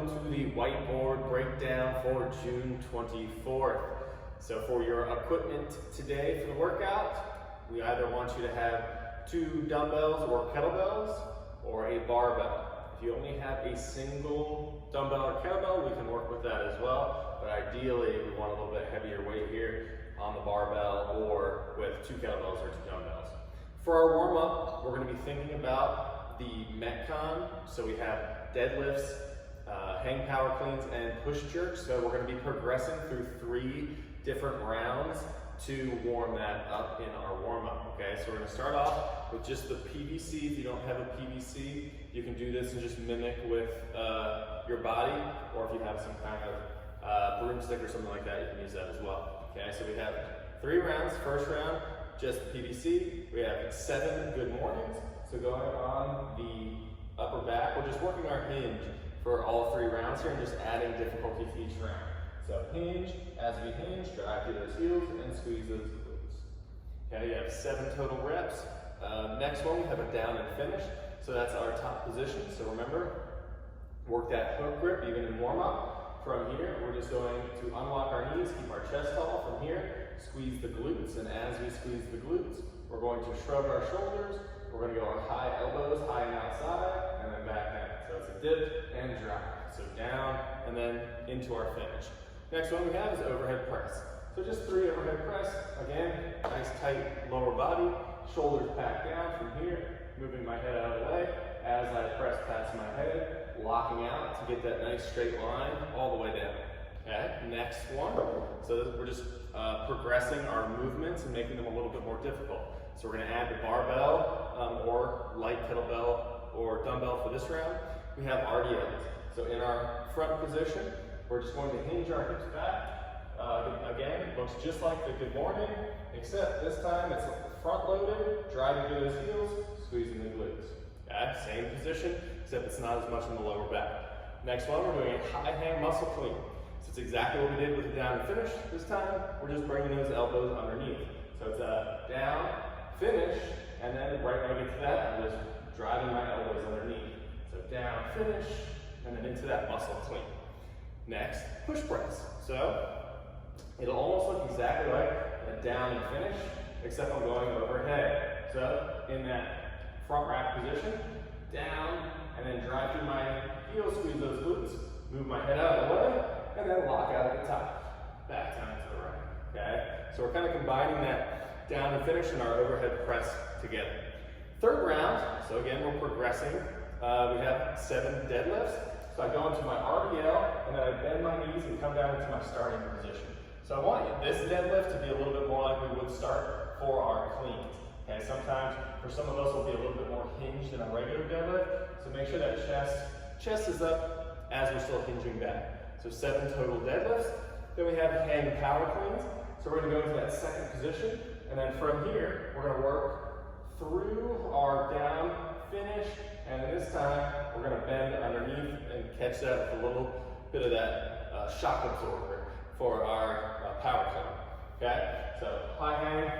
to the whiteboard breakdown for June 24th. So for your equipment today for the workout, we either want you to have 2 dumbbells or kettlebells or a barbell. If you only have a single dumbbell or kettlebell, we can work with that as well. But ideally, we want a little bit heavier weight here on the barbell or with 2 kettlebells or 2 dumbbells. For our warm-up, we're going to be thinking about the Metcon. So we have deadlifts, hang power cleans, and push jerks. So we're going to be progressing through 3 different rounds to warm that up in our warm-up. Okay, so we're going to start off with just the PVC. If you don't have a PVC, you can do this and just mimic with your body, or if you have some kind of broomstick or something like that, you can use that as well. Okay, so we have 3 rounds. First round, just PVC. We have 7 good mornings. So going on the upper back, we're just working our hinge for all 3 rounds here and just adding difficulty to each round. So hinge, as we hinge, drive through those heels and squeeze those glutes. Okay, you have 7 total reps. Next one, we have a down and finish. So that's our top position. So remember, work that hook grip even in warm up. From here, we're just going to unlock our knees, keep our chest tall. From here, squeeze the glutes. And as we squeeze the glutes, we're going to shrug our shoulders. We're going to go our high elbows, high and outside, and then back down. So it's a dip and drop. So down and then into our finish. Next one we have is overhead press. So just 3 overhead press. Again, nice tight lower body, shoulders back down. From here, moving my head out of the way as I press past my head, locking out to get that nice straight line all the way down. Okay, next one. So we're just progressing our movements and making them a little bit more difficult. So we're going to add the barbell or light kettlebell or dumbbell for this round. We have RDLs. So in our front position, we're just going to hinge our hips back. Again, it looks just like the good morning, except this time it's front loaded, driving through those heels, squeezing the glutes. Okay, same position, except it's not as much in the lower back. Next one, we're doing a high hang muscle clean. So it's exactly what we did with the down and finish. This time, we're just bringing those elbows underneath. So it's a down, finish, and then right when I get to that, I'm just driving my elbows underneath. So down, finish, and then into that muscle clean. Next, push press. So it'll almost look exactly like a down and finish, except I'm going overhead. So in that front rack position, down, and then drive through my heels, squeeze those glutes, move my head out of the way, and then lock out at the top. Back down to the right. Okay? So we're kind of combining that down and finish and our overhead press together. Third round, so again, we're progressing. We have 7 deadlifts. So I go into my RDL, and then I bend my knees and come down into my starting position. So I want this deadlift to be a little bit more like we would start for our cleans. Okay, sometimes for some of us will be a little bit more hinged than a regular deadlift. So make sure that chest is up as we're still hinging back. So 7 total deadlifts. Then we have hang power cleans. So we're going to go into that second position, and then from here we're going to work through our down finish. And this time, we're going to bend underneath and catch that with a little bit of that shock absorber for our power clean. Okay? So high hang,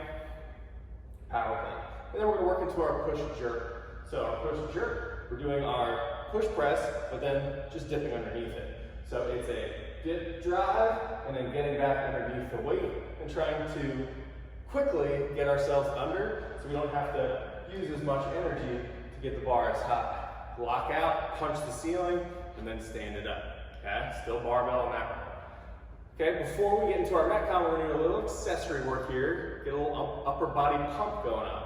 power clean. And then we're going to work into our push jerk. So our push jerk, we're doing our push press, but then just dipping underneath it. So it's a dip drive, and then getting back underneath the weight and trying to quickly get ourselves under so we don't have to use as much energy to get the bar as high. Lock out, punch the ceiling, and then stand it up. Okay, still barbell on that one. Okay, before we get into our Metcon, we're going to do a little accessory work here, get a little upper body pump going on.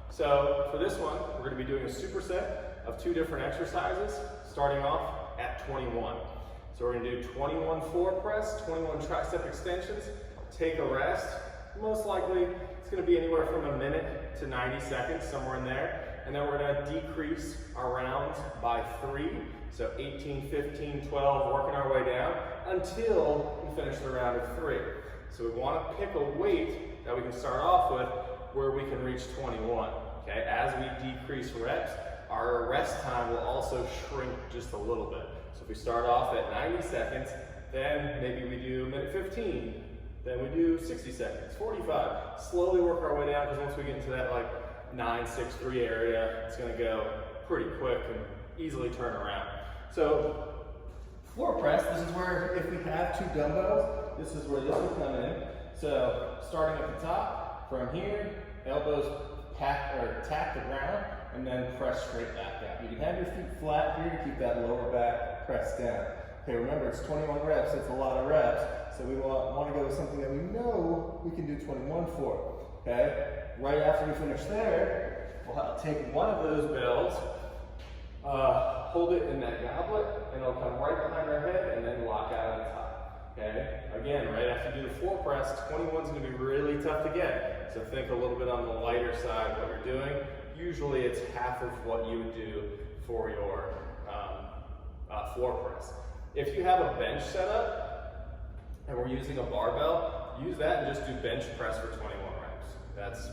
So for this one, we're going to be doing a superset of 2 different exercises, starting off at 21. So we're going to do 21 floor press, 21 tricep extensions, take a rest. Most likely, it's going to be anywhere from a minute to 90 seconds, somewhere in there. And then we're going to decrease our rounds by 3. So 18, 15, 12, working our way down until we finish the round of 3. So we want to pick a weight that we can start off with where we can reach 21. Okay, as we decrease reps, our rest time will also shrink just a little bit. So if we start off at 90 seconds, then maybe we do a minute 15, then we do 60 seconds, 45. Slowly work our way down, because once we get into that like 9-6-3 area, it's going to go pretty quick and easily turn around. So Floor press, this is where if we have 2 dumbbells, this is where this will come in. So starting at the top, from here, elbows tap the ground, and then press straight back out. You can have your feet flat here to keep that lower back pressed down. Okay, remember it's 21 reps, it's a lot of reps, so we want to go with something that we know we can do 21 for. Okay, right after we finish there, we'll take one of those bells, hold it in that goblet, and it'll come right behind our head and then lock out at the top. Okay, again, right after you do the floor press, 21 is going to be really tough to get. So think a little bit on the lighter side of what you're doing. Usually it's half of what you would do for your floor press. If you have a bench set up and we're using a barbell, use that and just do bench press for 21 reps. That's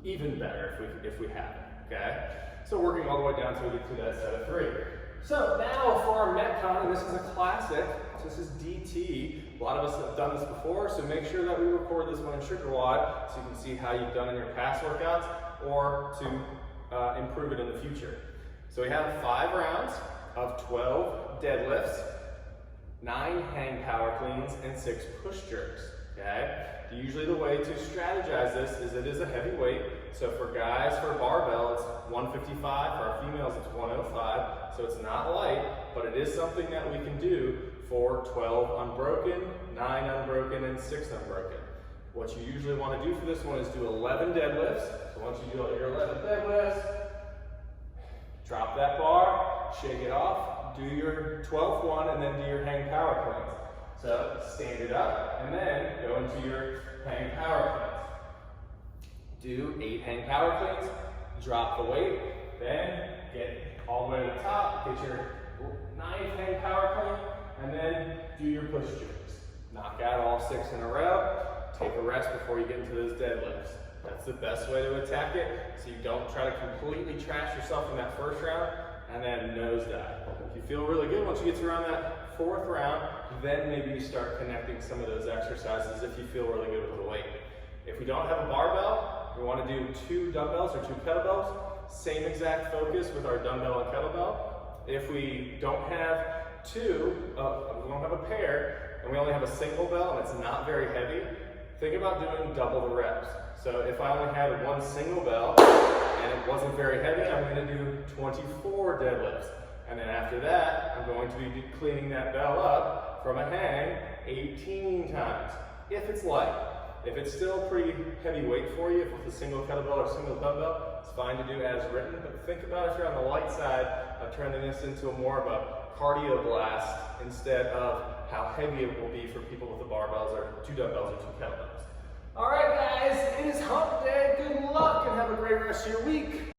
even better if we have it, okay? So working all the way down to that set of 3. So now for our Metcon, and this is a classic, this is DT. A lot of us have done this before, so make sure that we record this one in SugarWOD so you can see how you've done in your past workouts or to improve it in the future. So we have 5 rounds of 12 deadlifts, 9 hang power cleans, and 6 push jerks, okay? Usually the way to strategize this is it is a heavy weight. So for guys, for barbell, it's 155. For our females, it's 105. So it's not light, but it is something that we can do for 12 unbroken, 9 unbroken, and 6 unbroken. What you usually want to do for this one is do 11 deadlifts. So once you do your 11 deadlifts, drop that bar, shake it off, do your 12th one, and then do your hang power cleans. So stand it up, and then go into your hang power cleans. Do 8 hang power cleans, drop the weight, then get all the way to the top, get your 9th hang power clean, and then do your push jerks. Knock out all 6 in a row, take a rest before you get into those deadlifts. That's the best way to attack it, so you don't try to completely trash yourself in that first round, and then nosedive. If you feel really good, once you get to around that 4th round, then maybe you start connecting some of those exercises if you feel really good with the weight. If we don't have a barbell, we want to do 2 dumbbells or 2 kettlebells. Same exact focus with our dumbbell and kettlebell. If we don't have we don't have a pair, and we only have a single bell and it's not very heavy, think about doing double the reps. So if I only had 1 single bell and it wasn't very heavy, I'm going to do 24 deadlifts. And then after that, I'm going to be cleaning that bell up from a hang 18 times, if it's light. If it's still pretty heavy weight for you, if it's a single kettlebell or single dumbbell, it's fine to do as written, but think about if you're on the light side of turning this into more of a cardio blast instead of how heavy it will be for people with the barbells or 2 dumbbells or 2 kettlebells. All right, guys, it is hump day. Good luck and have a great rest of your week.